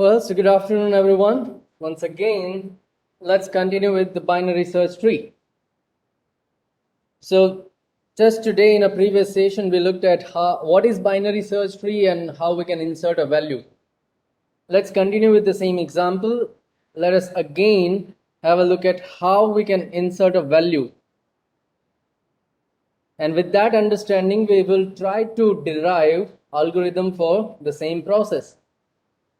Well, so good afternoon, everyone. Once again, let's continue with the binary search tree. So, just today in a previous session, we looked at what is binary search tree and how we can insert a value. Let's continue with the same example. Let us again have a look at how we can insert a value. And with that understanding, we will try to derive algorithm for the same process.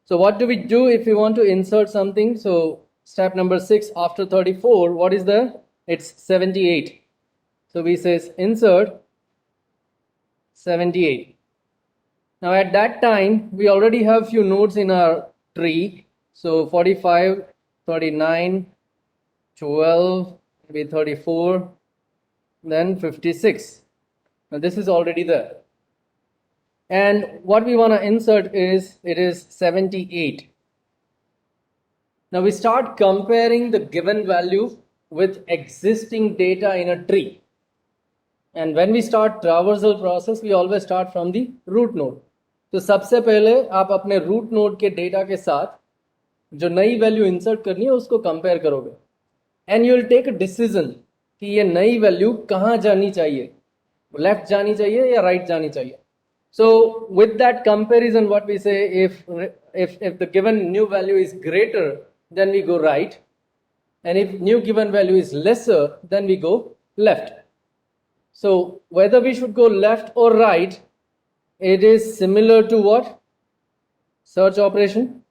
So what do we do if we want to insert something? So step number 6 after 34, what is there? It's 78. So we says insert 78. Now at that time, we already have few nodes in our tree. So 45, 39, 12, maybe 34, then 56. Now this is already there. And what we want to insert is, it is 78. Now we start comparing the given value with existing data in a tree. And when we start traversal process, we always start from the root node. तो सबसे पहले आप अपने root node के data के साथ जो नई वैल्यू इंसर्ट करनी है उसको कंपेयर करोगे and you will take a decision कि ये नई वैल्यू कहाँ जानी चाहिए, लेफ्ट जानी चाहिए या राइट जानी चाहिए. So with that comparison, what we say, if the given new value is greater, then we go right, and if new given value is lesser, then we go left. So whether we should go left or right, it is similar to what? Search operation.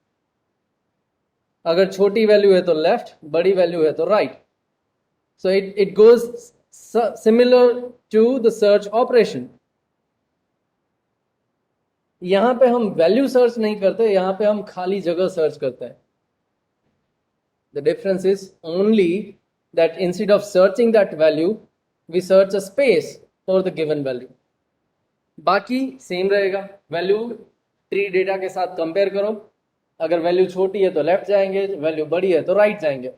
अगर छोटी value है तो left, बड़ी value है तो right. So it goes similar to the search operation. यहां पे हम वैल्यू सर्च नहीं करते, यहां पे हम खाली जगह सर्च करते हैं. The difference is only that instead of searching that value, we search a space for the given value. बाकी सेम रहेगा. वैल्यू ट्री डेटा के साथ कंपेयर करो. अगर वैल्यू छोटी है तो लेफ्ट जाएंगे, वैल्यू बड़ी है तो राइट जाएंगे.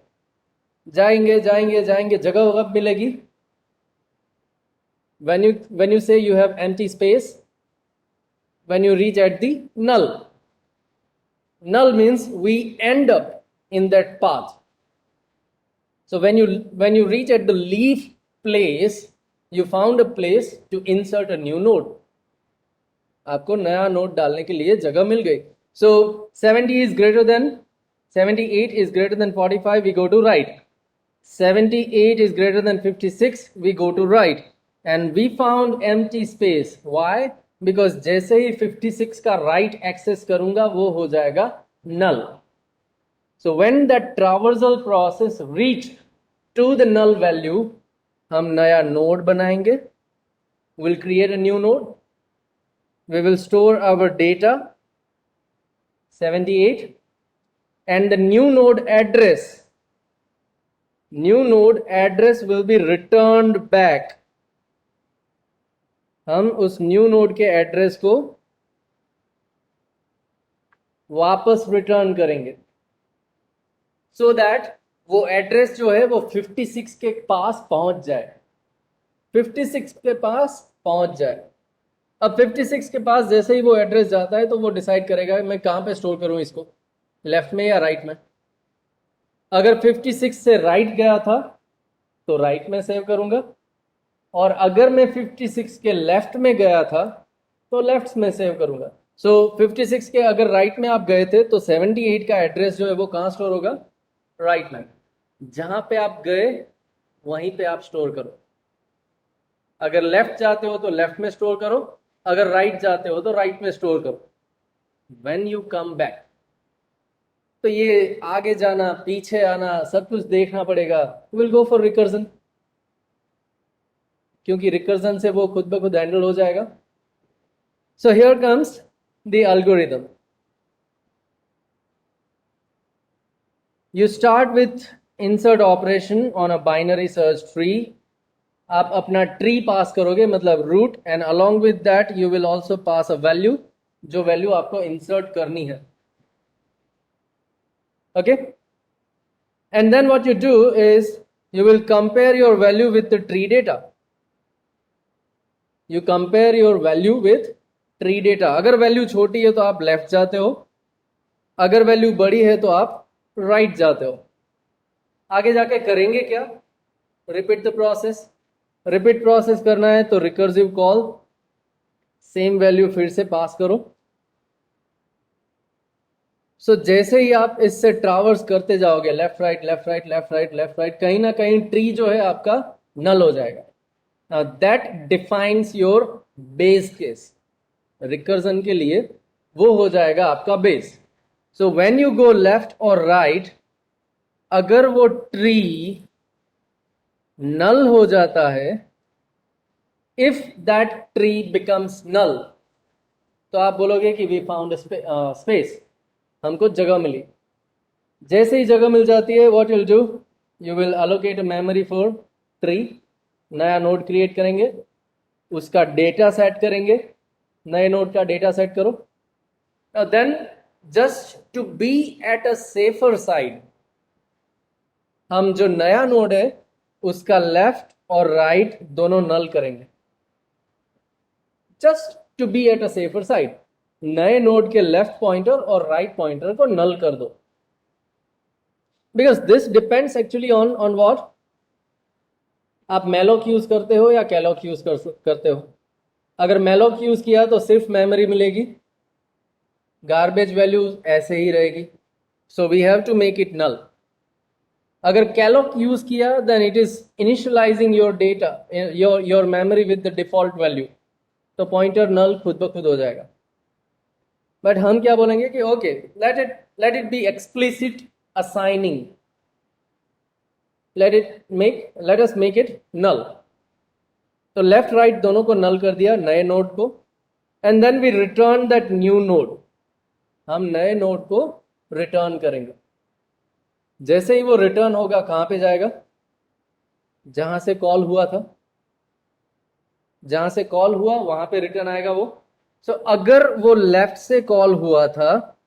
जाएंगे जाएंगे जाएंगे, जगह कब मिलेगी? when you say you have empty space, when you reach at the null. Null means we end up in that path. So when you reach at the leaf place, you found a place to insert a new node. आपको नया node डालने के लिए जगह मिल गई. So 78 is greater than 45, we go to right. 78 is greater than 56, we go to right. And we found empty space. Why? Because जैसे ही 56 का right access करूंगा वो हो जाएगा null. So when that traversal process reached to the null value, हम नया node बनाएंगे. We'll create a new node. We will store our data 78 and the new node address will be returned back. हम उस new node के address को वापस return करेंगे so that वो एड्रेस जो है वो 56 के पास पहुंच जाए. 56 के पास पहुंच जाए. अब 56 के पास जैसे ही वो एड्रेस जाता है तो वो डिसाइड करेगा मैं कहाँ पे स्टोर करूं इसको, लेफ्ट में या राइट में. अगर 56 से राइट गया था तो राइट में सेव करूंगा, और अगर मैं 56 के लेफ्ट में गया था तो लेफ्ट में सेव करूंगा. सो 56 के अगर राइट में आप गए थे तो 78 का एड्रेस जो है वो कहाँ स्टोर होगा? राइट में. जहां पे आप गए वहीं पे आप स्टोर करो. अगर लेफ्ट जाते हो तो लेफ्ट में स्टोर करो, अगर राइट जाते हो तो राइट में स्टोर करो. व्हेन यू कम बैक, तो ये आगे जाना पीछे आना सब कुछ देखना पड़ेगा. विल गो फॉर रिकर्जन, क्योंकि रिकर्जन से वो खुद ब खुद हैंडल हो जाएगा. So here comes the algorithm. You start with insert operation on a binary search tree. आप अपना ट्री पास करोगे, मतलब root, and along with that you will also pass a value, जो वैल्यू आपको इंसर्ट करनी है. Okay, and then what you do is you will compare your value with the tree data. You compare your value with tree data. अगर value छोटी है तो आप left जाते हो, अगर वैल्यू बड़ी है तो आप राइट जाते हो। आगे जाके करेंगे क्या? Repeat the process. Repeat process करना है तो रिकर्सिव कॉल, सेम वैल्यू फिर से पास करो। सो जैसे ही आप इससे ट्रावर्स करते जाओगे, left right left right left right left right, कहीं ना कहीं ट्री जो है आपका नल हो जाएगा। That defines your base case. Recursion के लिए वो हो जाएगा आपका base. So when you go left और राइट, अगर वो ट्री नल हो जाता है, इफ दैट ट्री बिकम्स नल, तो आप बोलोगे कि वी फाउंड स्पेस, हमको जगह मिली। जैसे ही जगह मिल जाती है, what will do, you will allocate memory for tree, नया नोड क्रिएट करेंगे, उसका डेटा सेट करेंगे, नए नोड का डेटा सेट करो। Then just to be at a safer side, हम जो नया नोड है उसका लेफ्ट और राइट दोनों नल करेंगे, just to be at a safer side. नए नोड के लेफ्ट पॉइंटर और राइट पॉइंटर को नल कर दो, because this depends actually on what, आप मैलोक यूज करते हो या कैलोक यूज करते हो। अगर मैलोक यूज किया तो सिर्फ मेमोरी मिलेगी, गार्बेज वैल्यू ऐसे ही रहेगी। So we have to make it null. अगर कैलोक यूज किया then it is initialising your data, your memory with the default value, तो पॉइंटर नल खुद ब खुद हो जाएगा। बट हम क्या बोलेंगे कि okay, let it be explicit assigning, let us make it null। तो लेफ्ट राइट दोनों को नल कर दिया, नए नोड को, and then we return that new node. हम नए नोड को रिटर्न करेंगे। जैसे ही वो रिटर्न होगा, कहां पे जाएगा? जहां से कॉल हुआ था, जहां से कॉल हुआ वहां पे रिटर्न आएगा वो। सो अगर वो लेफ्ट से कॉल हुआ था,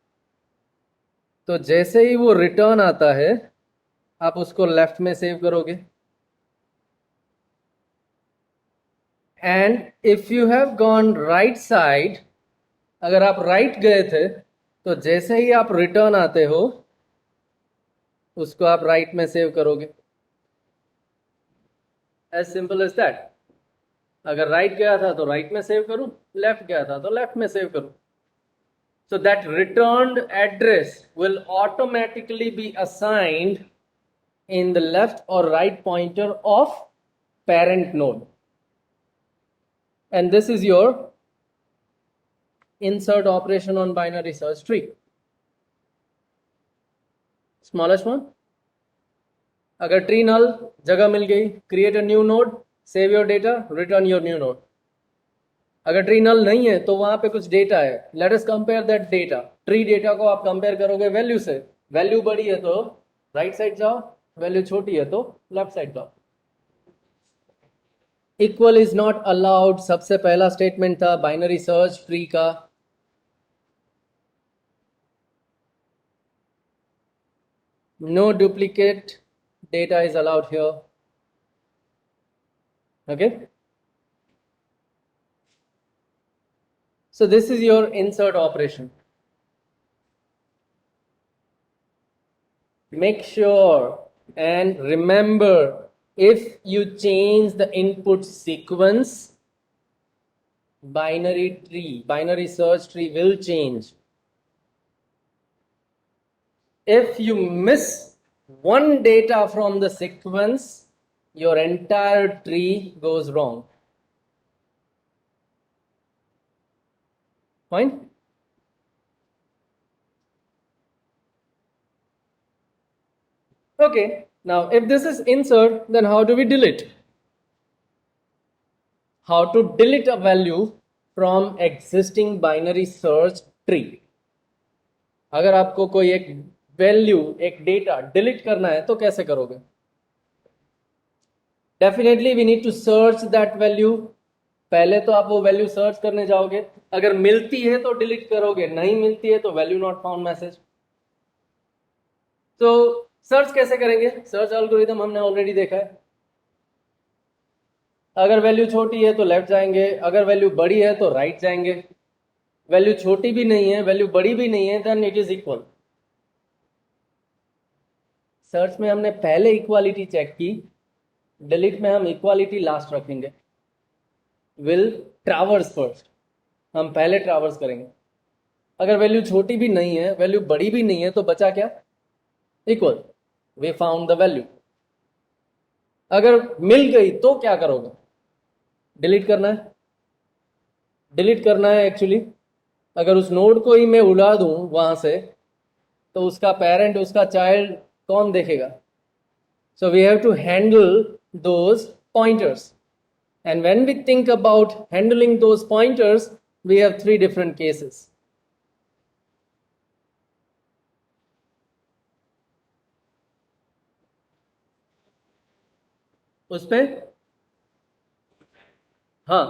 तो जैसे ही वो रिटर्न आता है, आप उसको लेफ्ट में सेव करोगे। And if you have gone right side, अगर आप राइट गए थे, तो जैसे ही आप रिटर्न आते हो, उसको आप राइट में सेव करोगे। As simple as that. अगर राइट गया था तो राइट में सेव करूं, लेफ्ट गया था तो लेफ्ट में सेव करूं। So that returned address will automatically be assigned in the left or right pointer of parent node. And this is your insert operation on binary search tree. Smallest one. अगर tree नल, जगह मिल गई, create a new node, save your data, return your new node. अगर tree null नहीं है तो वहां पे कुछ डेटा है, let us compare that data. Tree data को आप कंपेयर करोगे वैल्यू से, वैल्यू बड़ी है तो राइट साइड जाओ, वैल्यू छोटी है तो लेफ्ट साइड जाओ। इक्वल इज नॉट अलाउड, सबसे पहला स्टेटमेंट था बाइनरी सर्च ट्री का। No duplicate data is allowed here. Okay, so this is your insert operation. Make sure and remember, if you change the input sequence, binary search tree will change. If you miss one data from the sequence, your entire tree goes wrong. Fine? Okay, now if this is insert, then how do we delete? How to delete a value from existing binary search tree? अगर आपको कोई एक value, एक data delete करना है तो कैसे करोगे? Definitely we need to search that value. पहले तो आप वो वैल्यू सर्च करने जाओगे, अगर मिलती है तो डिलीट करोगे, नहीं मिलती है तो वैल्यू नॉट फाउंड मैसेज। तो सर्च कैसे करेंगे? सर्च एल्गोरिथम हमने ऑलरेडी देखा है। अगर वैल्यू छोटी है तो लेफ्ट जाएंगे, अगर वैल्यू बड़ी है तो राइट जाएंगे। वैल्यू छोटी भी नहीं है, वैल्यू बड़ी भी नहीं है, then it is equal. Search में हमने पहले इक्वालिटी चेक की, डिलीट में हम इक्वालिटी लास्ट रखेंगे। विल ट्रैवर्स फर्स्ट, हम पहले ट्रैवर्स करेंगे। अगर वैल्यू छोटी भी नहीं है, वैल्यू बड़ी भी नहीं है, तो बचा क्या? Equal. We found the value. अगर मिल गई तो क्या करोगे? डिलीट करना है, डिलीट करना है एक्चुअली। अगर उस नोड को ही मैं उड़ा दूं वहां से, तो उसका पेरेंट, उसका चाइल्ड कौन देखेगा? So we have to handle those pointers. And when we think about handling those pointers, we have three different cases. उसपे हाँ,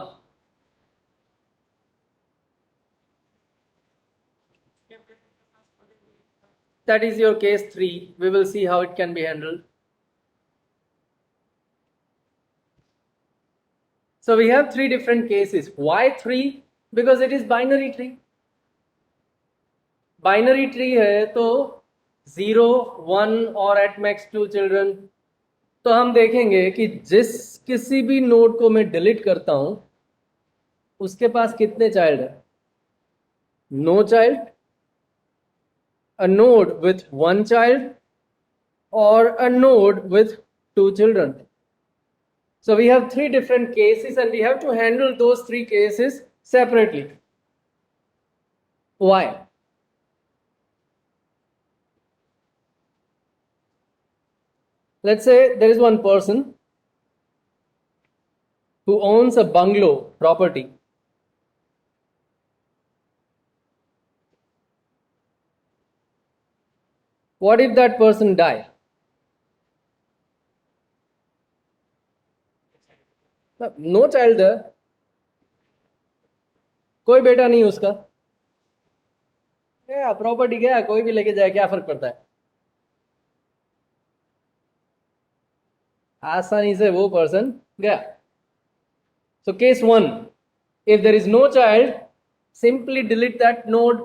that is your case 3. We will see how it can be handled. So we have three different cases. Why 3? Because it is binary tree. Binary tree है तो 0, 1 और at max 2 children. तो हम देखेंगे कि जिस किसी भी नोड को मैं डिलीट करता हूं, उसके पास कितने चाइल्ड है? No child, a node with one child, or a node with two children. So we have three different cases and we have to handle those three cases separately. Why? Let's say there is one person who owns a bungalow property. What if that person die? No child there, कोई बेटा नहीं उसका, गया property, गया, कोई भी लेके जाए, क्या फर्क पड़ता है? आसानी से वो पर्सन गया। So case 1, if there is no child, simply delete that node,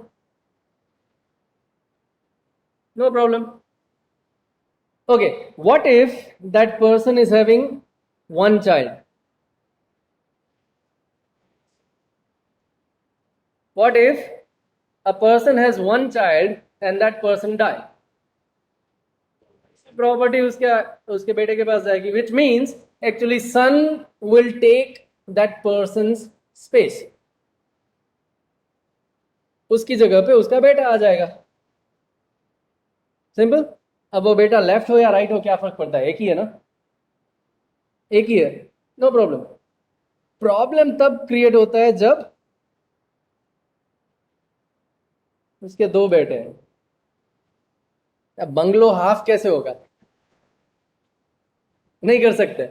no problem. Okay, what if that person is having one child? What if a person has one child and that person die? Property उसके बेटे के पास जाएगी, which means actually son will take that person's space. उसकी जगह पे उसका बेटा आ जाएगा। सिंपल। अब वो बेटा लेफ्ट हो या राइट हो, क्या फर्क पड़ता है? एक ही है ना, एक ही है, नो प्रॉब्लम। प्रॉब्लम तब क्रिएट होता है जब उसके दो बेटे हैं। अब बंगलो हाफ कैसे होगा? नहीं कर सकते,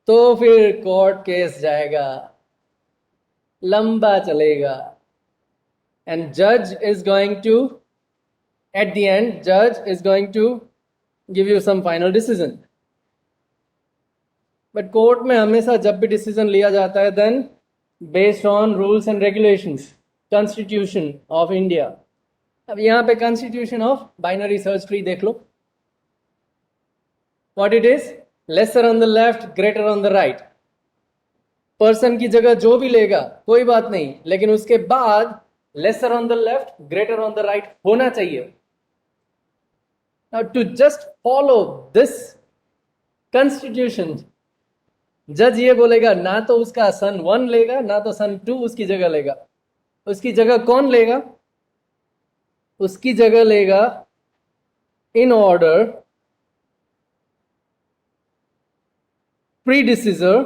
तो फिर कोर्ट केस जाएगा, लंबा चलेगा, एंड जज is going to, at the end जज is going to give you some final decision. But court में हमेशा जब भी डिसीजन लिया जाता है, then based on rules and regulations, constitution of India. अब यहां पे constitution of binary search tree देख लो, what it is, laser on the left, greater on the right. Person की जगह जो भी लेगा कोई बात नहीं, लेकिन उसके बाद lesser on the left, greater on the right होना चाहिए। Now to just follow this constitution, जज ये बोलेगा ना तो उसका सन 1 लेगा, ना तो सन 2 उसकी जगह लेगा। उसकी जगह कौन लेगा? उसकी जगह लेगा इन ऑर्डर प्रीडिसीजर,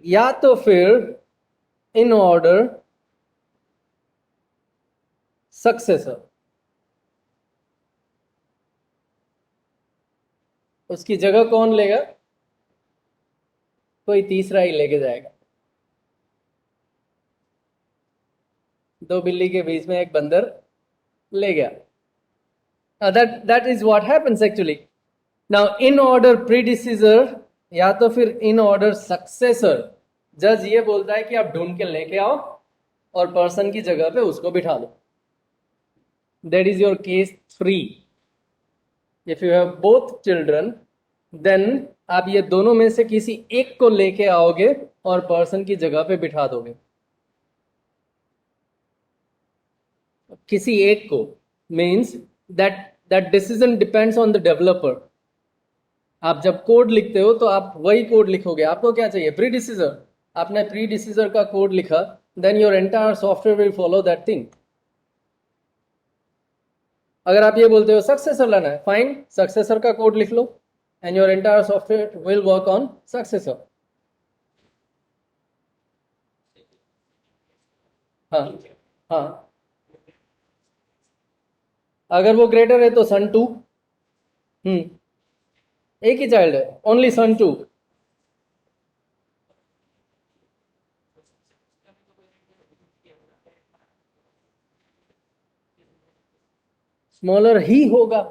या तो फिर इन ऑर्डर सक्सेसर। उसकी जगह कौन लेगा? कोई तीसरा ही लेके जाएगा। दो बिल्ली के बीच में एक बंदर ले गया। that is what happens actually. Now in order predecessor या तो फिर इन ऑर्डर सक्सेसर, जज ये बोलता है कि आप ढूंढ के लेके आओ और पर्सन की जगह पे उसको बिठा दो। that is your case 3. If you have both children, then आप ये दोनों में से किसी एक को लेके आओगे और पर्सन की जगह पे बिठा दोगे. किसी एक को means that decision depends on the developer. आप जब कोड लिखते हो तो आप वही कोड लिखोगे. आपको क्या चाहिए? प्रीडिसीजर. आपने प्रीडिसीजर का कोड लिखा, then your entire software will follow that thing. अगर आप ये बोलते हो सक्सेसर लाना है, फाइन, सक्सेसर का कोड लिख लो and your entire software will work on successor. हाँ हाँ, अगर वो ग्रेटर है तो सन 2. एक ही चाइल्ड है, ओनली सन 2. स्मॉलर ही होगा,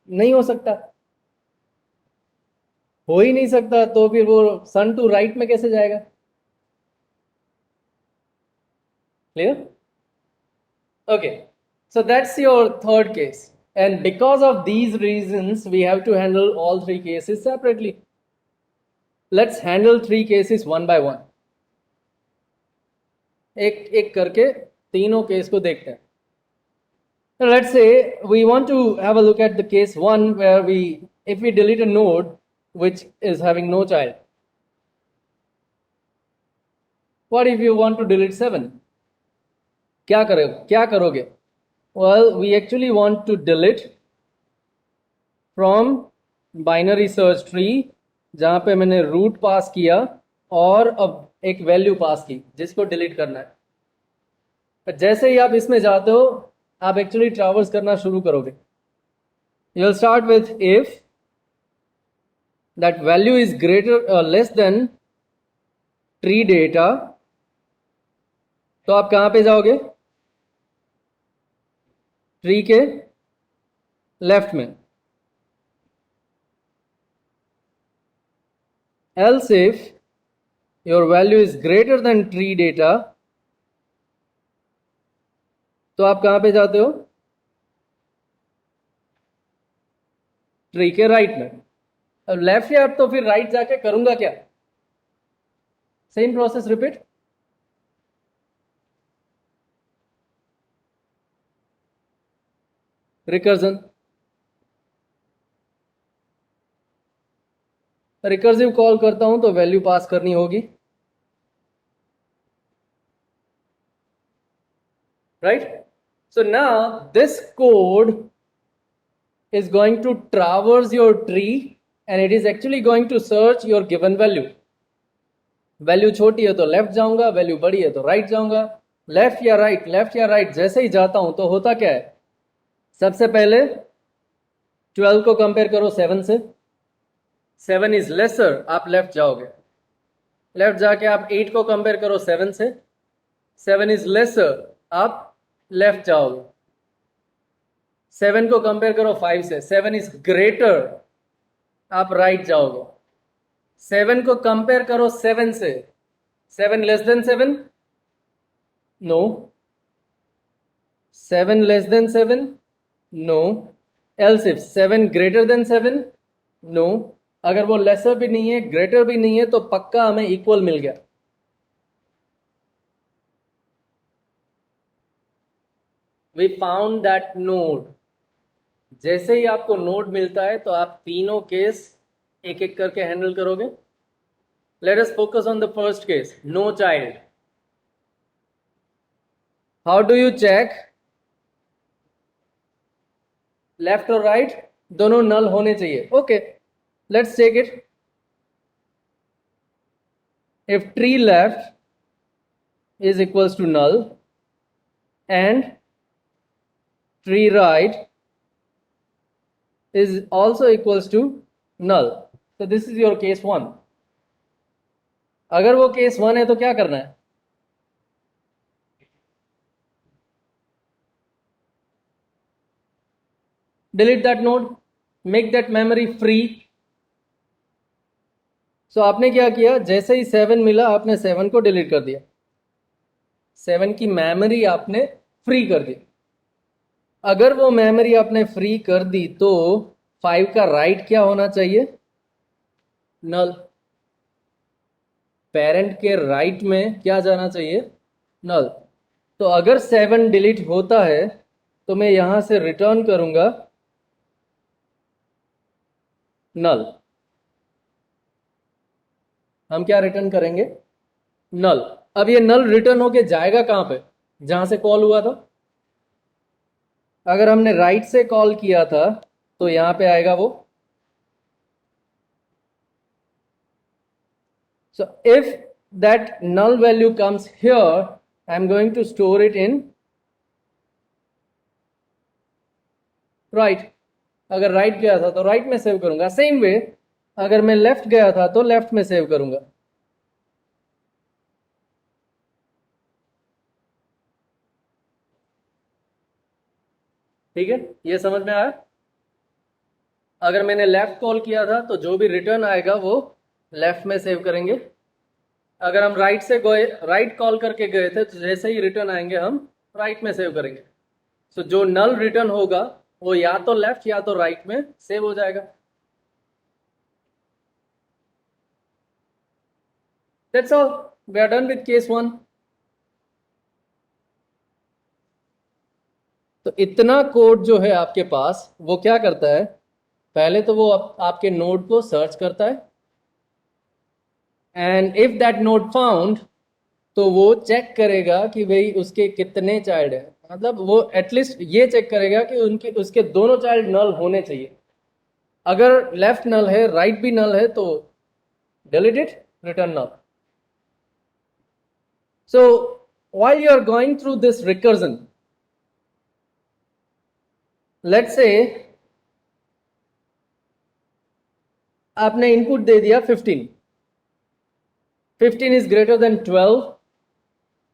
नहीं हो सकता, हो ही नहीं सकता. तो फिर वो सन 2 राइट में कैसे जाएगा? Clear? Okay, so that's your third case, and because of these reasons we have to handle all 3 cases separately. Let's handle 3 cases one by one. एक एक करके तीनों केस को देखते हैं. Let's say we want to have a look at the case 1 where if we delete a node which is having no child. What if you want to delete 7? क्या करोगे? Well, we actually want to delete from binary search tree जहाँ पे मैंने root पास किया और अब एक value pass की जिसको डिलीट करना है. पर जैसे ही आप इसमें जाते हो आप एक्चुअली ट्रैवर्स करना शुरू करोगे. You will start with if that value is greater less than tree data. तो आप कहाँ पे जाओगे? ट्री के लेफ्ट में. Else if your value is greater than tree data, तो आप कहाँ पे जाते हो? ट्री के राइट में. अब लेफ्ट या तो फिर राइट जाके करूंगा क्या? Same process repeat. Recursion. Recursive call करता हूं तो वैल्यू पास करनी होगी, right? So now this code is going to traverse your tree and it is actually going to search your given value. Value छोटी है तो लेफ्ट जाऊंगा, value बड़ी है तो राइट जाऊंगा. लेफ्ट या राइट, लेफ्ट या राइट जैसे ही जाता हूं तो होता क्या है? सबसे पहले 12 को कंपेयर करो 7 से. 7 इज लेसर, आप लेफ्ट जाओगे. लेफ्ट जाके आप 8 को कंपेयर करो 7 से. 7 इज लेसर, आप लेफ्ट जाओगे. 7 को कंपेयर करो 5 से. 7 इज ग्रेटर, आप राइट जाओगे. 7 को कंपेयर करो 7 से. 7 less than 7? No. 7 less than 7? No. Else if 7 greater than 7? No. अगर वो लेसर भी नहीं है, ग्रेटर भी नहीं है, तो पक्का हमें इक्वल मिल गया. We found that node. जैसे ही आपको नोड मिलता है तो आप तीनों केस एक एक करके हैंडल करोगे. Let us focus on the first case, no child. How do you check? Left और राइट दोनों नल होने चाहिए. Okay, let's take it. If tree left is equals to null and tree right is also equals to null, so this is your case 1. अगर वो case 1 है तो क्या करना है? delete that node, make that memory free. So आपने क्या किया? जैसे ही 7 मिला आपने 7 को डिलीट कर दिया. 7 की मेमोरी आपने फ्री कर दी. अगर वो मेमोरी आपने फ्री कर दी तो 5 का राइट क्या होना चाहिए? नल। पेरेंट के राइट में क्या जाना चाहिए? नल। तो अगर 7 डिलीट होता है तो मैं यहां से रिटर्न करूंगा नल। हम क्या रिटर्न करेंगे? नल। अब ये नल रिटर्न होके जाएगा कहां पे? जहां से कॉल हुआ था। अगर हमने राइट से कॉल किया था तो यहां पे आएगा वो। So if that null value comes here, I'm going to store it in right. अगर राइट गया था तो राइट में सेव करूंगा। सेम वे अगर मैं लेफ्ट गया था तो लेफ्ट में सेव करूंगा। ठीक है, ये समझ में आया? अगर मैंने लेफ्ट कॉल किया था तो जो भी रिटर्न आएगा वो लेफ्ट में सेव करेंगे। अगर हम राइट से गए, राइट कॉल करके गए थे तो जैसे ही रिटर्न आएंगे हम राइट में सेव करेंगे। सो जो नल रिटर्न होगा वो या तो लेफ्ट या तो राइट में सेव हो जाएगा। That's all, we are done with case 1। तो इतना कोड जो है आपके पास वो क्या करता है? पहले तो वो आपके नोड को सर्च करता है and if that node found तो वो चेक करेगा कि भाई उसके कितने चाइल्ड है। मतलब वो एटलीस्ट ये चेक करेगा कि उनके उसके दोनों चाइल्ड नल होने चाहिए। अगर लेफ्ट नल है राइट भी नल है तो delete it, return null. So while you are going through this recursion, let's say आपने इनपुट दे दिया 15। 15 इज ग्रेटर देन 12।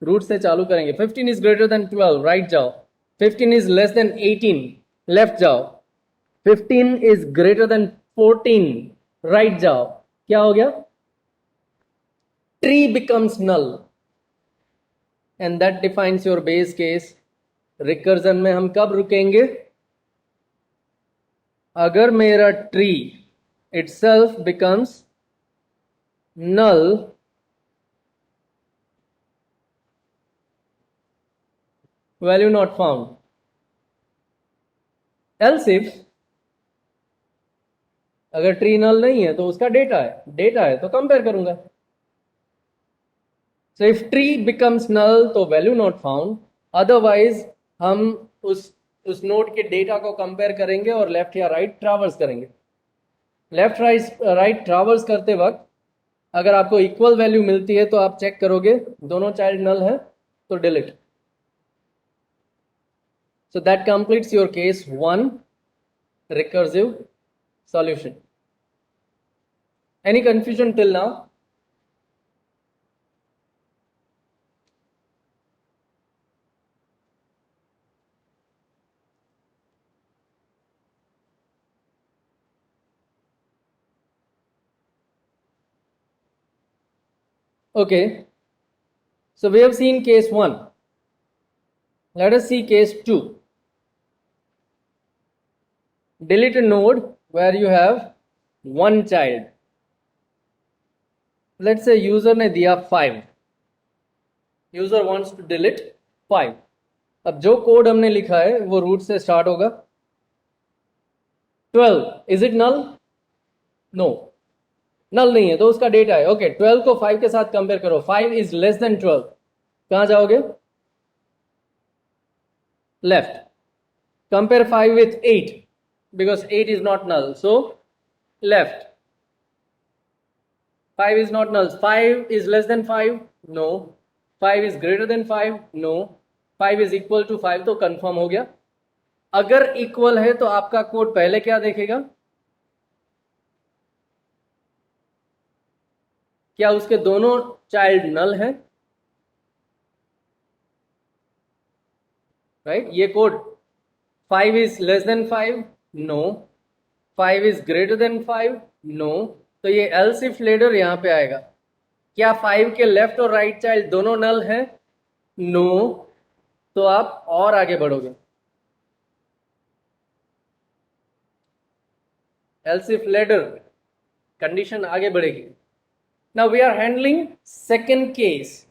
रूट से चालू करेंगे। 15 इज ग्रेटर देन 12, राइट जाओ। 15 इज लेस देन 18, लेफ्ट जाओ। 15 इज ग्रेटर देन 14, राइट जाओ। क्या हो गया? Tree becomes null and that defines your base case. Recursion में हम कब रुकेंगे? अगर मेरा tree itself becomes null value not found, else if अगर ट्री नल नहीं है तो उसका डेटा है, डेटा है तो कंपेयर करूंगा। सो इफ ट्री बिकम्स नल तो वैल्यू नॉट फाउंड, अदरवाइज हम उस नोड के डेटा को कंपेयर करेंगे और लेफ्ट या राइट ट्रैवर्स करेंगे। लेफ्ट राइट ट्रैवर्स करते वक्त अगर आपको इक्वल वैल्यू मिलती है तो आप चेक करोगे दोनों चाइल्ड नल है तो delete. So that completes your case 1 recursive solution. Any confusion till now? Okay, so we have seen case 1. Let us see case 2. Delete a node where you have one child. Let's say user ने दिया 5. User wants to delete 5. अब जो code हमने लिखा है वो root से start होगा। 12, इज इट नल? नो, नल नहीं है तो उसका डेटा है। ओके, 12 को 5 के साथ कंपेयर करो। 5 इज लेस देन 12, कहां जाओगे? Left. Compare 5 with 8 because 8 is not null, so left. 5 is not null. 5 is less than 5, no. 5 is greater than 5, no. 5 is equal to 5 तो कंफर्म हो गया। अगर इक्वल है तो आपका कोड पहले क्या देखेगा? क्या उसके दोनों चाइल्ड नल है? राइट, ये code 5 is less than 5, no. 5 is greater than 5, no. तो ये else if later यहां पे आएगा। क्या 5 के लेफ्ट और राइट चाइल्ड दोनों नल हैं? नो। तो आप और आगे बढ़ोगे। else if later, कंडीशन आगे बढ़ेगी. Now we are handling second case.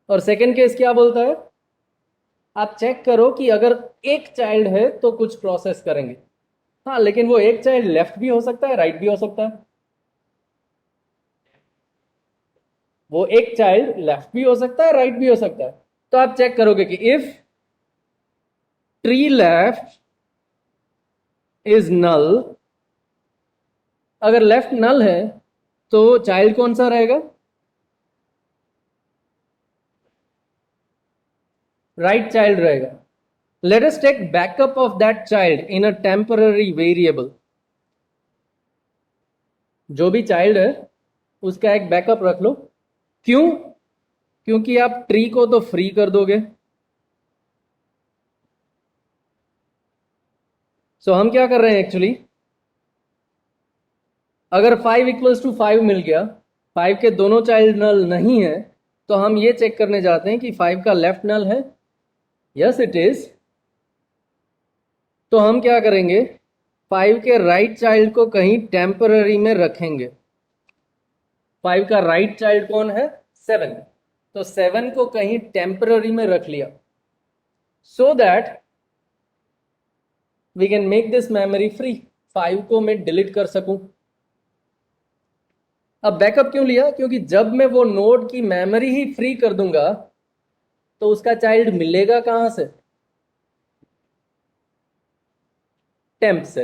और सेकेंड केस क्या बोलता है? आप चेक करो कि अगर एक चाइल्ड है तो कुछ प्रोसेस करेंगे. हाँ, लेकिन वो एक चाइल्ड लेफ्ट भी हो सकता है, राइट भी हो सकता है. वो एक चाइल्ड लेफ्ट भी हो सकता है, राइट भी हो सकता है. तो आप चेक करोगे कि if tree left is null, अगर लेफ्ट नल है तो चाइल्ड कौन सा रहेगा? राइट चाइल्ड रहेगा. Let us take backup of that child in a temporary variable. जो भी चाइल्ड है उसका एक बैकअप रख लो. क्यों? क्योंकि आप ट्री को तो फ्री कर दोगे. सो हम क्या कर रहे हैं एक्चुअली, अगर 5 इक्वल्स टू 5 मिल गया, 5 के दोनों चाइल्ड नल नहीं है, तो हम ये चेक करने जाते हैं कि 5 का लेफ्ट नल है. Yes it is. तो हम क्या करेंगे, 5 के राइट चाइल्ड को कहीं टेम्पररी में रखेंगे. 5 का राइट चाइल्ड कौन है? 7. तो 7 को कहीं टेम्पररी में रख लिया, so that we can make this memory free. 5 को मैं डिलीट कर सकूं. अब बैकअप क्यों लिया? क्योंकि जब मैं वो नोड की मेमोरी ही फ्री कर दूंगा तो उसका चाइल्ड मिलेगा कहां से? टेम्प से.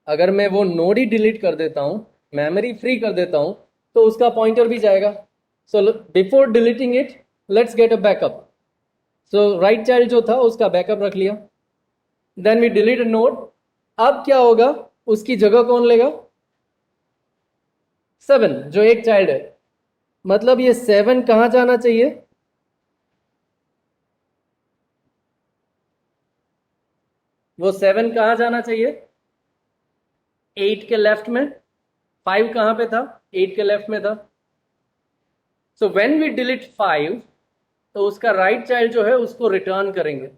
अगर मैं वो नोड ही डिलीट कर देता हूं, मेमोरी फ्री कर देता हूं, तो उसका पॉइंटर भी जाएगा. So before deleting it, let's get a backup. So right child जो था उसका बैकअप रख लिया. Then we delete a node. अब क्या होगा, उसकी जगह कौन लेगा? 7, जो एक चाइल्ड है. मतलब ये 7 कहां जाना चाहिए? वो 7 कहां जाना चाहिए? 8 के लेफ्ट में. 5 कहां पे था? 8 के लेफ्ट में था. सो व्हेन वी डिलीट 5, तो उसका राइट चाइल्ड जो है उसको रिटर्न करेंगे.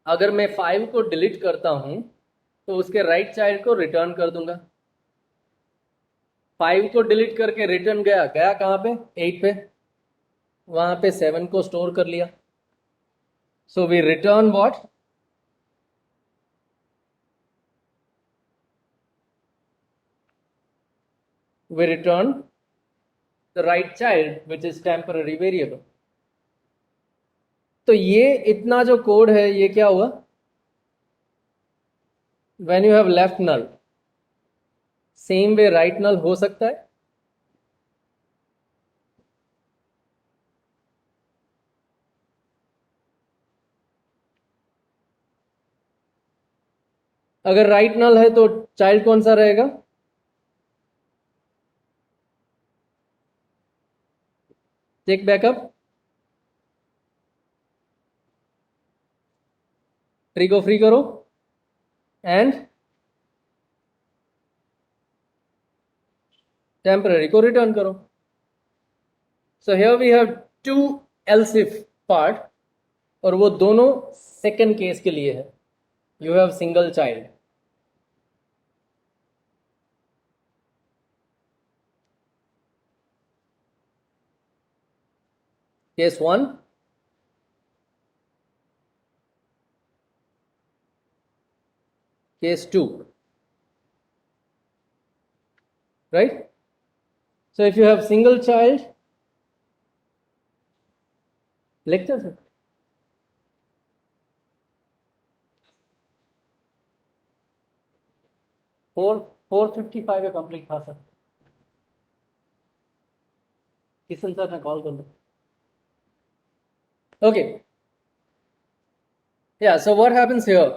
अगर मैं 5 को डिलीट करता हूं तो उसके राइट चाइल्ड को रिटर्न कर दूंगा. 5 को डिलीट करके रिटर्न गया, गया कहां पे? 8 पे. वहां पे 7 को स्टोर कर लिया. So we return what? We return the right child which is temporary variable. तो ये इतना जो कोड है ये क्या हुआ? When you have left null, same way right null हो सकता है. अगर राइट नल है तो चाइल्ड कौन सा रहेगा? Take backup. ट्री को फ्री करो एंड टेम्पररी को रिटर्न करो. So here we have two else if part, और वो दोनों सेकेंड केस के लिए है. You have single child. Case 1, case 2, right? So if you have single child, lecture sir. 4:55 का कंप्लीट था सर. किशन सर ने कॉल कर लो. Okay. Yeah, so what happens here?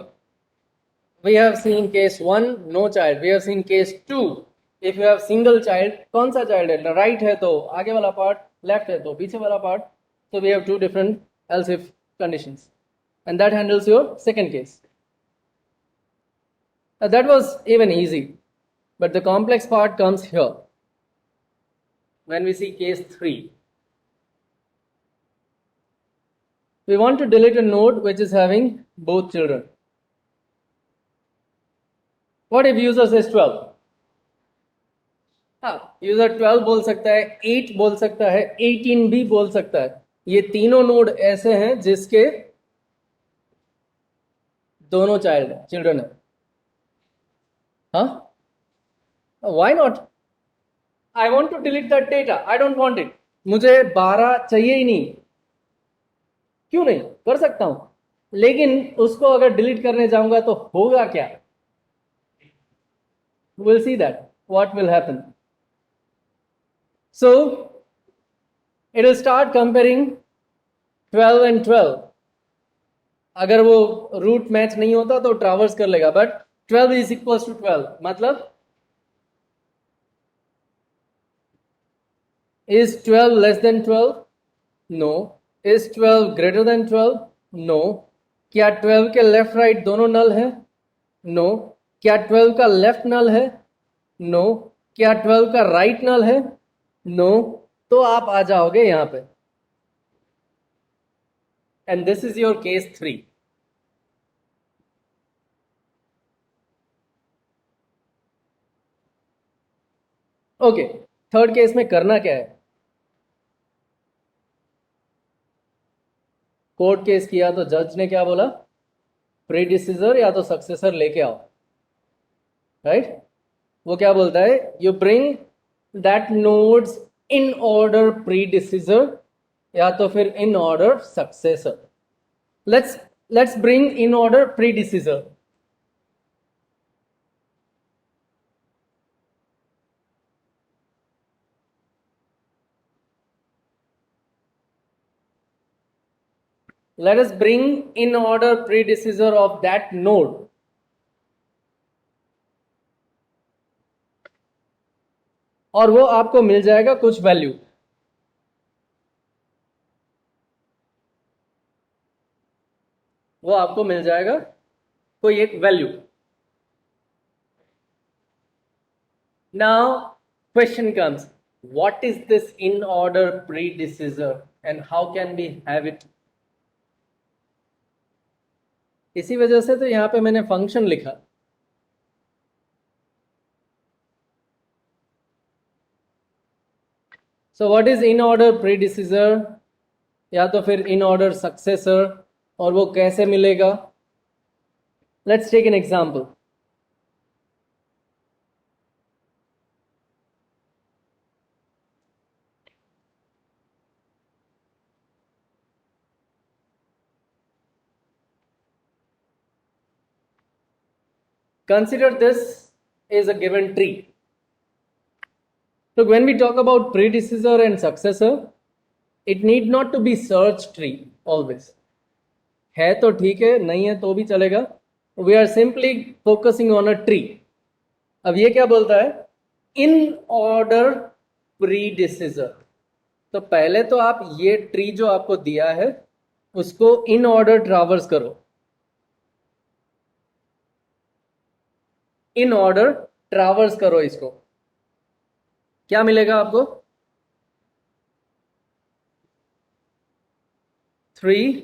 We have seen case 1, no child. We have seen case 2. If you have single child, कौन सा child है? Right है तो आगे वाला part, left है तो पीछे वाला part. So we have two different else if conditions. And that handles your second case. That was even easy. But the complex part comes here. When we see case 3. We want to delete a node which is having both children. What if user says 12? हाँ, user 12 बोल सकता है, 8 बोल सकता है, 18 भी बोल सकता है. ये तीनों नोड ऐसे हैं जिसके दोनों चिल्ड्रन है. हाँ, why not? I want to delete that data, I don't want it. मुझे 12 चाहिए ही नहीं. क्यों नहीं? कर सकता हूं. लेकिन उसको अगर डिलीट करने जाऊंगा तो होगा क्या? We'll see that what will happen. So it will start comparing 12 and 12. अगर वो रूट मैच नहीं होता तो ट्रावर्स कर लेगा, बट 12 इज इक्वल टू 12. मतलब is 12 less than 12? No. Is 12 greater than 12? No. क्या 12 के लेफ्ट राइट दोनों नल है? नो. क्या 12 का लेफ्ट नल है? नो. क्या 12 का राइट नल है? नो. तो आप आ जाओगे यहां पे, and this is your case 3. Okay, third case में करना क्या है? कोर्ट केस किया तो जज ने क्या बोला? प्रीडिसीजर या तो सक्सेसर लेके आओ. राइट? वो क्या बोलता है? You bring that nodes in order predecessor या तो फिर in order successor. Let's bring in order predecessor. Let us bring in order predecessor of that node. और वो आपको मिल जाएगा कुछ वैल्यू. वो आपको मिल जाएगा कोई एक value. Now question comes, what is this in order predecessor and how can we have it? इसी वजह से तो यहां पे मैंने फंक्शन लिखा. So what is in order predecessor या तो फिर इन ऑर्डर सक्सेसर, और वो कैसे मिलेगा? Let's take an example. Consider this is a given tree. So when we talk about predecessor and successor, it need not to be search tree always. है तो ठीक है, नहीं है तो भी चलेगा. We are simply focusing on a tree. अब ये क्या बोलता है? In order predecessor. तो पहले तो आप ये ट्री जो आपको दिया है उसको इन ऑर्डर ट्रावर्स करो. इन ऑर्डर ट्रावर्स करो इसको. क्या मिलेगा आपको? 3,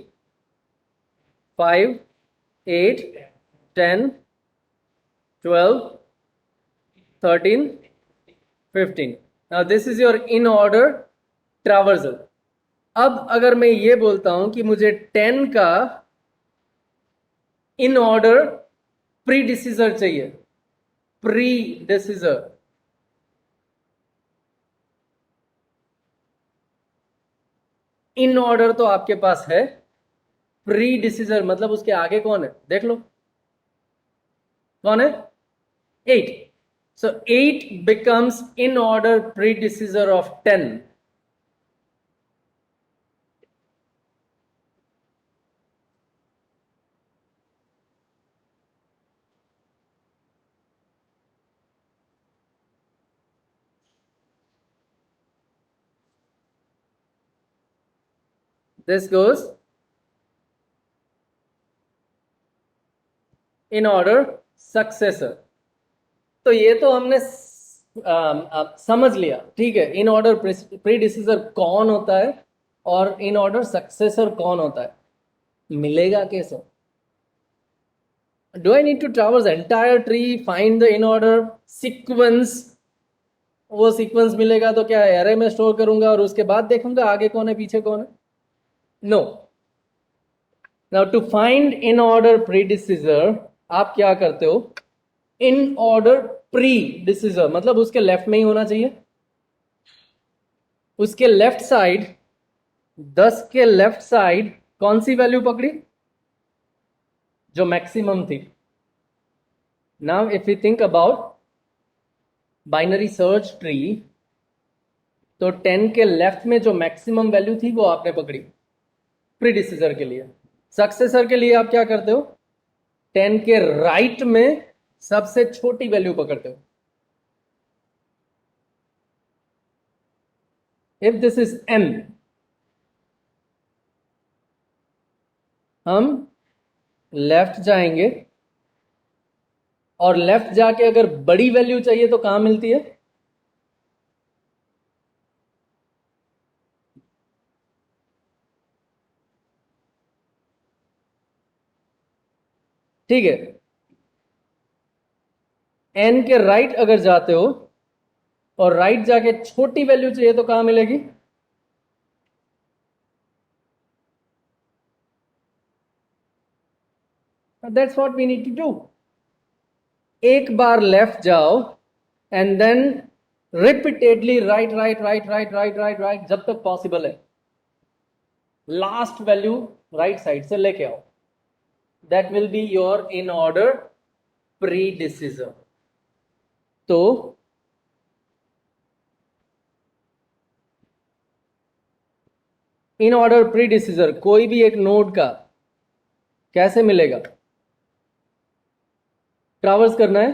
5, 8, 10, 12, 13, 15. Now this is your in order traversal. अब अगर मैं ये बोलता हूं कि मुझे 10 का इन ऑर्डर प्रीडिसीजर चाहिए, प्रीडिसीजर, इन ऑर्डर तो आपके पास है, प्रीडिसीजर मतलब उसके आगे कौन है? देख लो कौन है? 8. So 8 becomes in order predecessor of 10. This goes in order successor. तो ये तो हमने समझ लिया, ठीक है, इन ऑर्डर प्रीडिसीजर कौन होता है और इन ऑर्डर सक्सेसर कौन होता है. मिलेगा कैसे? Do I need to traverse entire tree, find the in order sequence? वो सीक्वेंस मिलेगा तो क्या एरे में स्टोर करूंगा और उसके बाद देखूंगा आगे कौन है पीछे कौन है? No. Now to find in order predecessor आप क्या करते हो? इन ऑर्डर प्रीडिसीजर मतलब उसके लेफ्ट में ही होना चाहिए. उसके लेफ्ट साइड 10 के लेफ्ट साइड कौन सी वैल्यू पकड़ी? जो मैक्सिमम थी. Now if you think about binary search tree तो 10 के लेफ्ट में जो मैक्सिमम वैल्यू थी वो आपने पकड़ी प्रीडिसीजर के लिए. सक्सेसर के लिए आप क्या करते हो? 10 के राइट में सबसे छोटी वैल्यू पकड़ते हो. इफ दिस इज m, हम लेफ्ट जाएंगे और लेफ्ट जाके अगर बड़ी वैल्यू चाहिए तो कहां मिलती है? ठीक है. n के राइट अगर जाते हो और राइट जाके छोटी वैल्यू चाहिए तो कहां मिलेगी? That's what we need to do. एक बार लेफ्ट जाओ and then repeatedly right right right right right right right जब तक पॉसिबल है. लास्ट वैल्यू राइट साइड से लेके आओ. That will be your in order predecessor. तो इन ऑर्डर प्रीडिसीजर कोई भी एक नोड का कैसे मिलेगा? ट्रैवर्स करना है.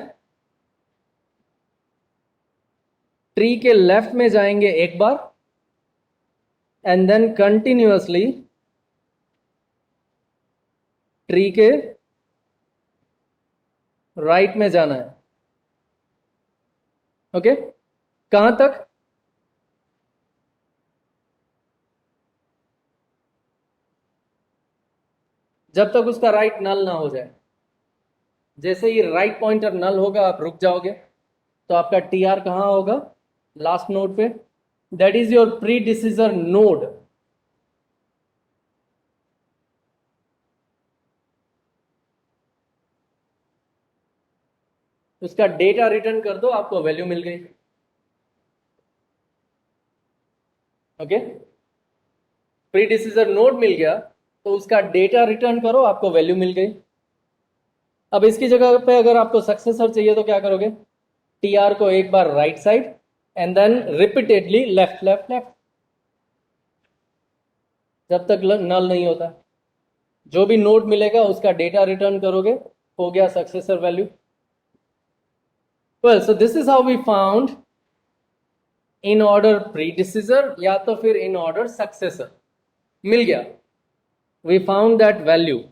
ट्री के लेफ्ट में जाएंगे एक बार एंड देन कंटिन्यूअसली ट्री के राइट में जाना है. ओके कहां तक? जब तक उसका राइट नल ना हो जाए. जैसे ही राइट पॉइंटर नल होगा आप रुक जाओगे तो आपका टी आर कहां होगा? लास्ट नोड पे. That is your predecessor node. उसका डेटा रिटर्न कर दो आपको वैल्यू मिल गई. ओके प्रीडिसीजर नोड मिल गया तो उसका डेटा रिटर्न करो आपको वैल्यू मिल गई. अब इसकी जगह पे अगर आपको सक्सेसर चाहिए तो क्या करोगे? टी आर को एक बार right side and then repeatedly left left left जब तक नल नहीं होता. जो भी नोड मिलेगा उसका डेटा रिटर्न करोगे, हो गया successor value. Well so this is how we found in order predecessor या तो फिर इन ऑर्डर सक्सेसर. मिल गया. We found that value.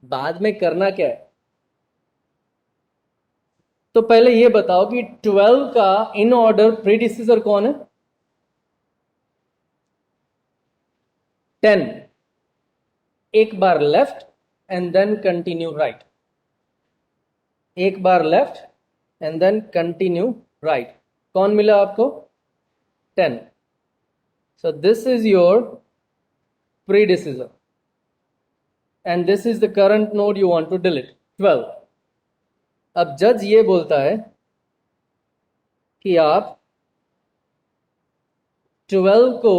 बाद में करना क्या है? तो पहले ये बताओ कि 12 का इन ऑर्डर प्रीडिसीजर कौन है? 10. एक बार left and then continue right. एक बार left and then continue right. कौन मिला आपको? 10. So this is your predecessor and this is the current node you want to delete 12. अब जज ये बोलता है कि आप 12 को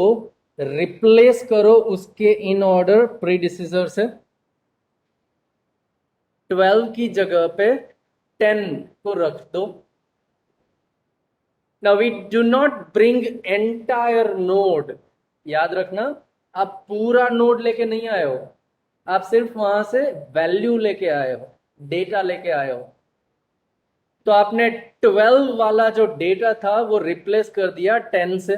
रिप्लेस करो उसके इन ऑर्डर प्रीडिसीजर से. 12 की जगह पे 10 को रख दो. Now we do not bring entire node. याद रखना आप पूरा नोड लेके नहीं आए हो. आप सिर्फ वहां से वैल्यू लेके आए हो, डेटा लेके आए हो. तो आपने 12 वाला जो डेटा था वो रिप्लेस कर दिया 10 से.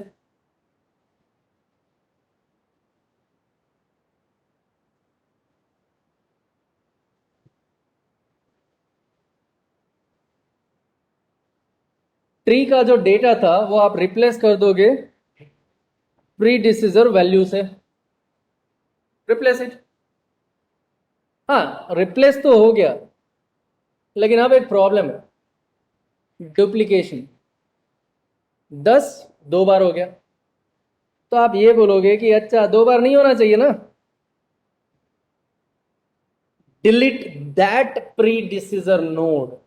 ट्री का जो डेटा था वो आप रिप्लेस कर दोगे प्रीडिसीजर वैल्यू से. Replace it. हाँ, रिप्लेस तो हो गया, लेकिन अब एक प्रॉब्लम है, डुप्लीकेशन। 10 2 बार हो गया, तो आप ये बोलोगे कि अच्छा 2 बार नहीं होना चाहिए ना, delete that predecessor node.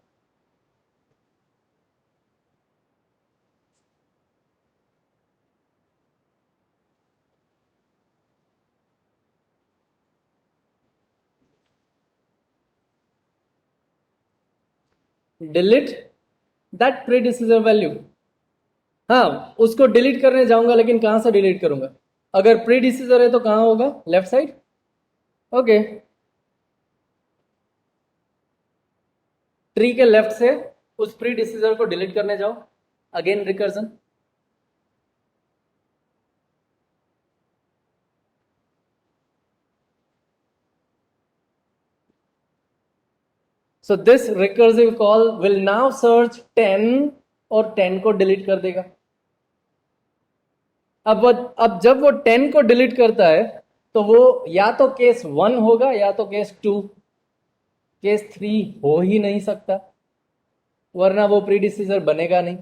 Delete that predecessor value. हाँ, उसको डिलीट करने जाऊंगा, लेकिन कहां से डिलीट करूंगा? अगर प्रीडिसीजर है तो कहां होगा? Left side. ओके, ट्री के लेफ्ट से उस प्रीडिसीजर को डिलीट करने जाओ, again recursion. So this recursive call will now search 10 और 10 को डिलीट कर देगा। अब जब वो 10 को डिलीट करता है तो वो या तो केस 1 होगा या तो केस 2, केस 3 हो ही नहीं सकता, वरना वो प्रीडिसीजर बनेगा नहीं।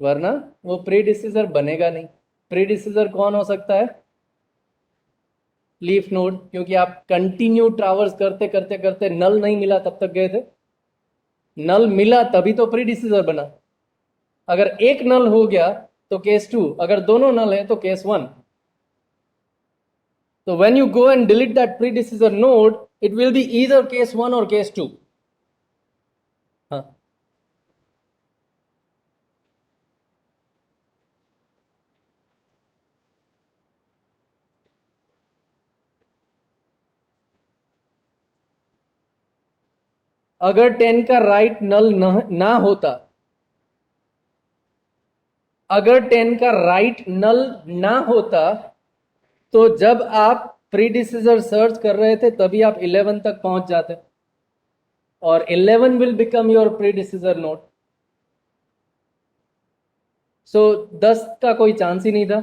वरना वो प्रीडिसीजर बनेगा नहीं। प्रीडिसीजर कौन हो सकता है? लीफ नोड, क्योंकि आप कंटिन्यू ट्रैवर्स करते करते करते नल नहीं मिला तब तक गए थे, नल मिला तभी तो प्रीडिसीजर बना। अगर एक नल हो गया तो केस 2, अगर दोनों नल है तो केस 1। तो when you go and delete that predecessor node, it will be either case 1 और केस 2। हाँ, अगर 10 का राइट नल ना होता, अगर 10 का राइट नल ना होता, तो जब आप प्रीडिसीजर सर्च कर रहे थे तभी आप 11 तक पहुंच जाते, और 11 will become your predecessor node. सो 10 का कोई चांस ही नहीं था।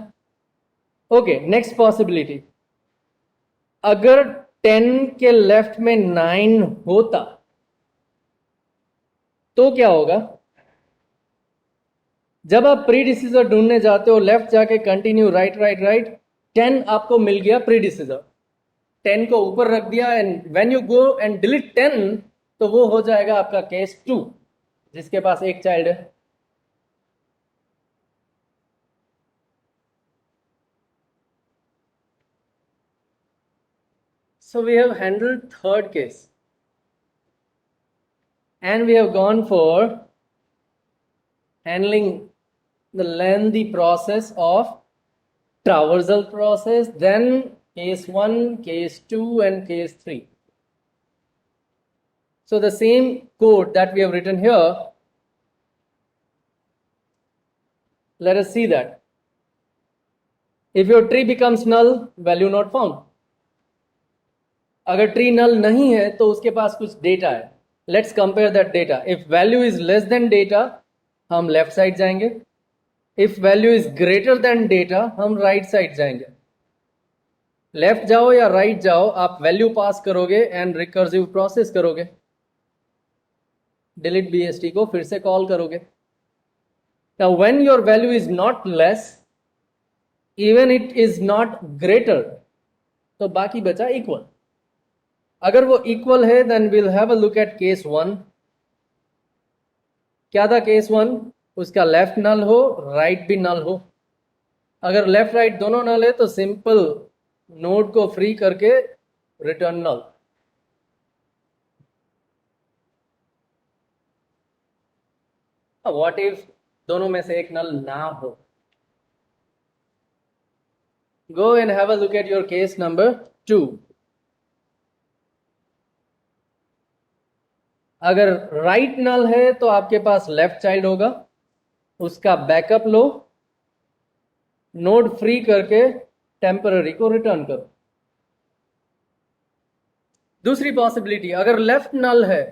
ओके, नेक्स्ट पॉसिबिलिटी, अगर 10 के लेफ्ट में 9 होता तो क्या होगा? जब आप प्रीडिसीजर ढूंढने जाते हो, लेफ्ट जाके कंटिन्यू राइट राइट राइट, 10 आपको मिल गया प्रीडिसीजर, 10 को ऊपर रख दिया, and when you go and delete 10, तो वो हो जाएगा आपका केस 2, जिसके पास एक चाइल्ड है। So we have handled third case, and we have gone for handling the lengthy process of traversal process, then case 1, case 2, and case 3. So the same code that we have written here, let us see that. If your tree becomes null, value not found. अगर tree null नहीं है तो उसके पास कुछ data है, let's compare that data. If value is less than data, हम left side जाएंगे। If value is greater than data, हम राइट साइड जाएंगे। लेफ्ट जाओ या राइट जाओ, आप वैल्यू पास करोगे एंड रिकर्सिव प्रोसेस करोगे, डिलीट बीएसटी को फिर से कॉल करोगे। Now when your value is not less, even it is not greater, तो बाकी बचा इक्वल। अगर वो इक्वल है, then will have a look at case 1। क्या था केस 1? उसका लेफ्ट नल हो, राइट भी नल हो। अगर लेफ्ट राइट दोनों नल है तो सिंपल नोड को फ्री करके रिटर्न नल। व्हाट इफ दोनों में से एक नल ना हो? Go and have a look at your case number 2। अगर राइट नल है तो आपके पास लेफ्ट चाइल्ड होगा, उसका बैकअप लो, नोड फ्री करके टेम्पररी को रिटर्न करो। दूसरी पॉसिबिलिटी, अगर लेफ्ट नल है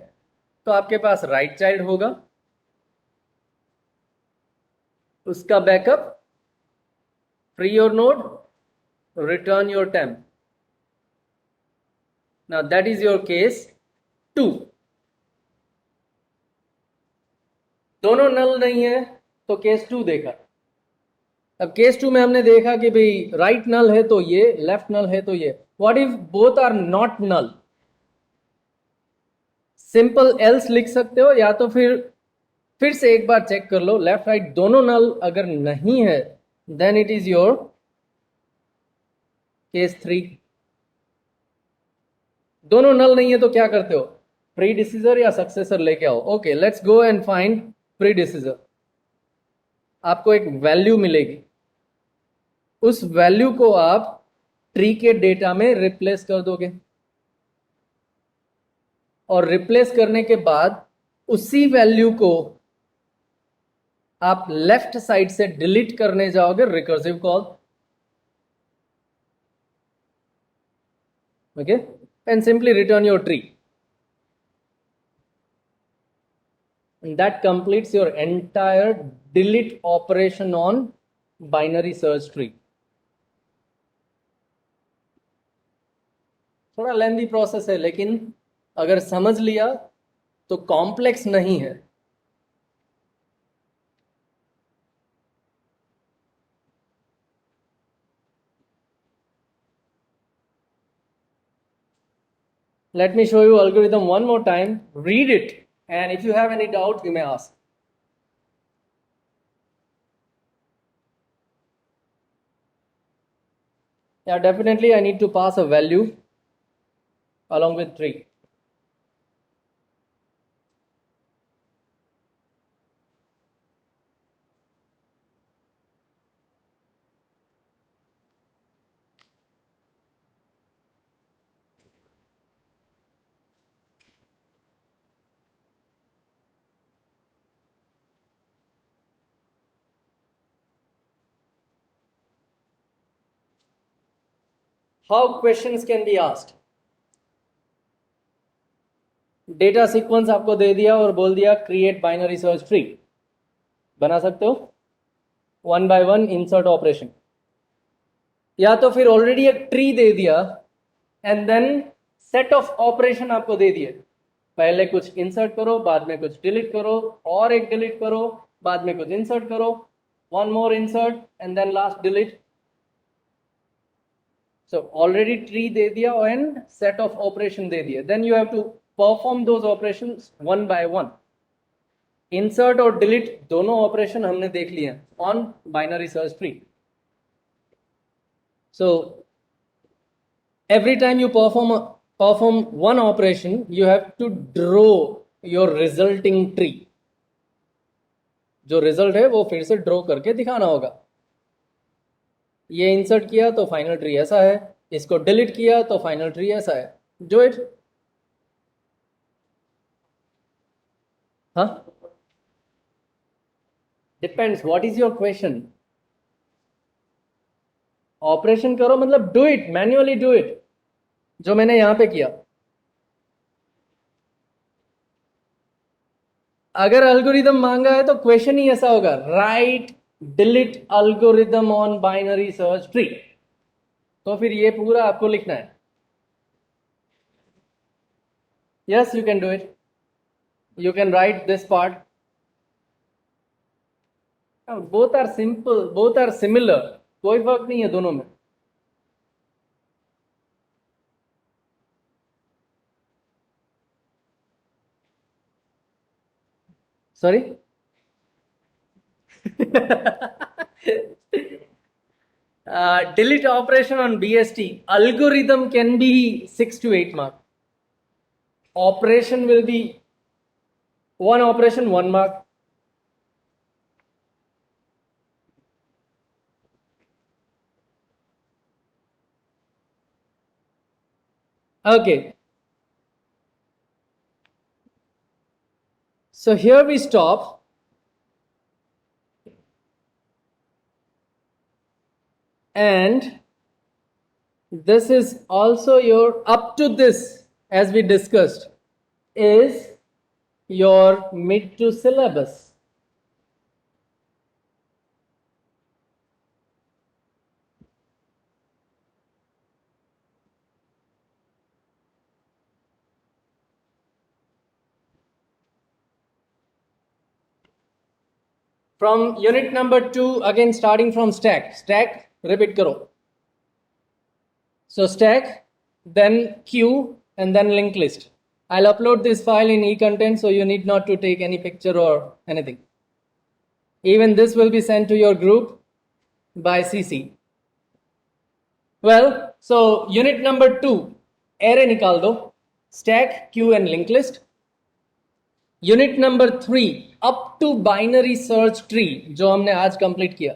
तो आपके पास राइट चाइल्ड होगा, उसका backup, free your node, return your temp. Now that is your case 2. दोनों नल नहीं है तो केस 2 देखा. अब केस 2 में हमने देखा कि भाई राइट नल है तो ये, लेफ्ट नल है तो ये. What if both are not null? Simple else लिख सकते हो, या तो फिर से एक बार चेक कर लो. लेफ्ट राइट दोनों नल अगर नहीं है then it is your case 3. दोनों नल नहीं है तो क्या करते हो? प्रीडिसीजर या सक्सेसर लेके आओ. Okay, let's go and find predecessor. आपको एक वैल्यू मिलेगी, उस वैल्यू को आप ट्री के डेटा में रिप्लेस कर दोगे, और रिप्लेस करने के बाद उसी वैल्यू को आप लेफ्ट साइड से डिलीट करने जाओगे recursive call. Okay, and simply return your tree. And that completes your entire delete operation on binary search tree. थोड़ा लेंथी प्रोसेस है, लेकिन अगर समझ लिया तो कॉम्प्लेक्स नहीं है. Let me show you algorithm one more time. Read it, and if you have any doubt, you may ask. Yeah, definitely I need to pass a value along with tree. How questions can be asked? Data sequence आपको दे दिया और बोल दिया create binary search tree. बना सकते हो 1 by 1 insert operation, या तो फिर ऑलरेडी एक ट्री दे दिया and then set of operation आपको दे दिए. पहले कुछ इंसर्ट करो, बाद में कुछ डिलीट करो, और एक डिलीट करो, बाद में कुछ इंसर्ट करो, one more insert and then last delete. So already tree दे दिया एंड सेट ऑफ ऑपरेशन दे दिया. Then you have to perform those operations one by one. Insert और डिलीट दोनों ऑपरेशन हमने देख लिए on binary search tree. So every time you perform one operation, you have to draw your resulting tree. जो result है वो फिर से ड्रॉ करके दिखाना होगा. ये इंसर्ट किया तो फाइनल ट्री ऐसा है, इसको डिलीट किया तो फाइनल ट्री ऐसा है. जो इट हाँ, depends what is your question. Operation करो मतलब do it, manually do it, जो मैंने यहां पे किया. अगर एल्गोरिदम मांगा है तो क्वेश्चन ही ऐसा होगा, write delete algorithm on binary search tree. तो फिर ये पूरा आपको लिखना है. Yes, you can do it. You can write this part. Both are simple, both are similar, कोई फर्क नहीं है दोनों में. Sorry delete operation on BST algorithm can be 6 to 8 mark. Operation will be one operation 1 mark. Okay, so here we stop. And this is also your, up to this, as we discussed, is your mid to syllabus. From unit number 2, again starting from stack. Stack, repeat karo. So stack, then queue, and then linked list. I'll upload this file in eContent, so you need not to take any picture or anything. Even this will be sent to your group by CC. Well, so unit number 2, array nikal do, stack, queue and linked list. Unit number 3, up to binary search tree, जो हमने आज complete किया.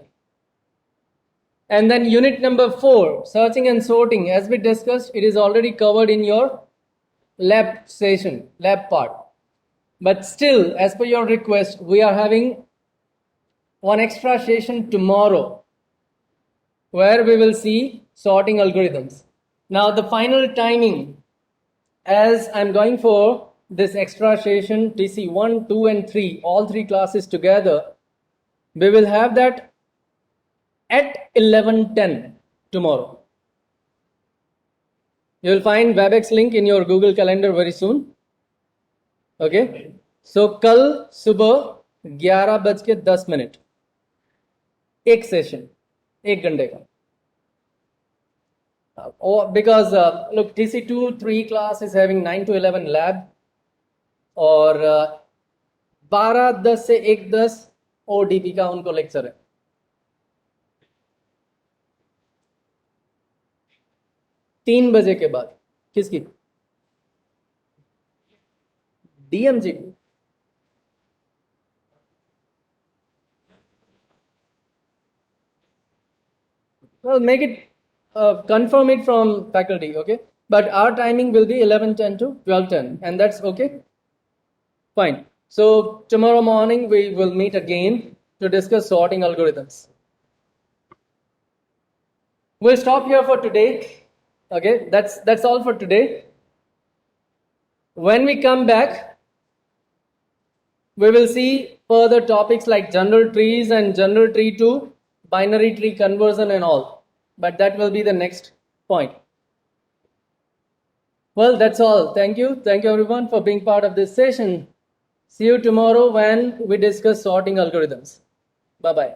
And then unit number 4, searching and sorting, as we discussed, it is already covered in your lab session, lab part. But still, as per your request, we are having one extra session tomorrow, where we will see sorting algorithms. Now the final timing, as I'm going for this extra session, TC 1, 2 and 3, all 3 classes together, we will have that at 11:10 tomorrow. You will find WebEx link in your Google Calendar very soon. Okay. So कल सुबह 11:10 एक session, एक घंटे का. Because look, TC2 3 class is having 9 to 11 lab, और 12:10 से 1:10 ODP का उनको लेक्चर है. तीन बजे के बाद किसकी? DMG. Well, make it confirm it from faculty, okay? But our timing will be 11:10 to 12:10, and that's okay. Fine. So tomorrow morning we will meet again to discuss sorting algorithms. We'll stop here for today. Okay, that's all for today. When we come back, we will see further topics like general trees and general tree to binary tree conversion and all. But that will be the next point. Well, that's all. Thank you. Thank you everyone for being part of this session. See you tomorrow when we discuss sorting algorithms. Bye-bye.